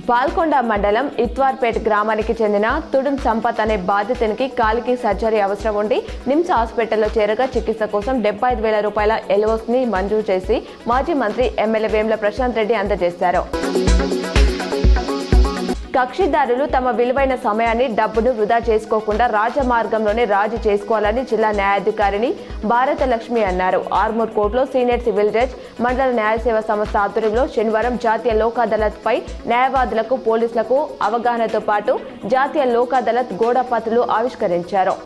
బాల్కొండ మండలం ఇత్వార్పేట్ గ్రామానికి చెందిన తుడుం సంపత్ అనే బాధితునికి కాలికి సర్జరీ అవసరం ఉండి నిమ్స్ హాస్పిటల్లో చేరగా చికిత్స కోసం 75,000 రూపాయల ఎల్ఓస్ ని మంజూరు చేసి మాజీ మంత్రి ఎమ్మెల్యే వేముల ప్రశాంత్ రెడ్డి అందజేశారు. కక్షిదారులు తమ విలువైన సమయాన్ని డబ్బును వృధా చేసుకోకుండా రాజమార్గంలోనే రాజీ చేసుకోవాలని జిల్లా న్యాయాధికారిని భారతలక్ష్మి అన్నారు. ఆర్మూర్ కోర్టులో సీనియర్ సివిల్ జడ్జ్ మండల న్యాయ సేవా సంస్థ ఆధ్వర్యంలో శనివారం జాతీయ లోక్ అదాలత్ పై న్యాయవాదులకు పోలీసులకు అవగాహనతో పాటు జాతీయ లోక్ అదాలత్ గోడపత్రులు ఆవిష్కరించారు.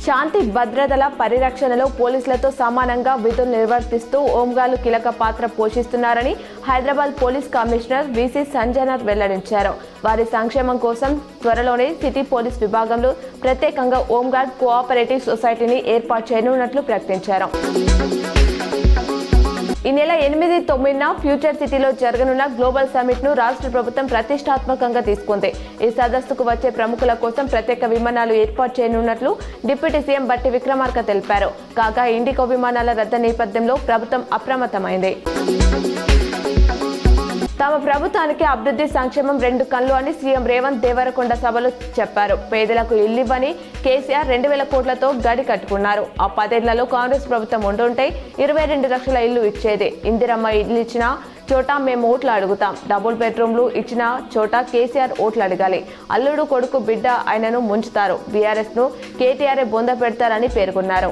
శాంతి భద్రతల పరిరక్షణలో పోలీసులతో సమానంగా విధులు నిర్వర్తిస్తూ హోంగార్డులు కీలక పాత్ర పోషిస్తున్నారని హైదరాబాద్ పోలీస్ కమిషనర్ విసి సంజనర్ వెల్లడించారు. వారి సంక్షేమం కోసం త్వరలోనే సిటీ పోలీస్ విభాగంలో ప్రత్యేకంగా హోంగార్డ్ కోఆపరేటివ్ సొసైటీని ఏర్పాటు చేయనున్నట్లు ప్రకటించారు. ఈ నెల 8, 9న ఫ్యూచర్ సిటీలో జరగనున్న గ్లోబల్ సమ్మిట్ ను రాష్ట్ర ప్రభుత్వం ప్రతిష్టాత్మకంగా తీసుకుంది. ఈ సదస్సుకు వచ్చే ప్రముఖుల కోసం ప్రత్యేక విమానాలు ఏర్పాటు చేయనున్నట్లు డిప్యూటీ సీఎం బట్టి విక్రమార్క తెలిపారు. కాగా ఇండిగో విమానాల రద్దు నేపథ్యంలో ప్రభుత్వం అప్రమత్తమైంది. తమ ప్రభుత్వానికి అభివృద్ధి సంక్షేమం 2 కళ్ళు అని సీఎం రేవంత్ దేవరకొండ సభలో చెప్పారు. పేదలకు ఇల్లివ్వని కేసీఆర్ 2,000 కోట్లతో గడి కట్టుకున్నారు. ఆ 10 ఏళ్లలో కాంగ్రెస్ ప్రభుత్వం ఉండుంటే 22 లక్షల ఇల్లు ఇచ్చేది. ఇందిరమ్మ ఇల్లు ఇచ్చిన చోట మేము ఓట్లు అడుగుతాం. డబుల్ బెడ్రూమ్లు ఇచ్చిన చోట కేసీఆర్ ఓట్లు అడగాలి. అల్లుడు కొడుకు బిడ్డ ఆయనను ముంచుతారు. బీఆర్ఎస్ ను కేటీఆర్ బొంద పెడతారని పేర్కొన్నారు.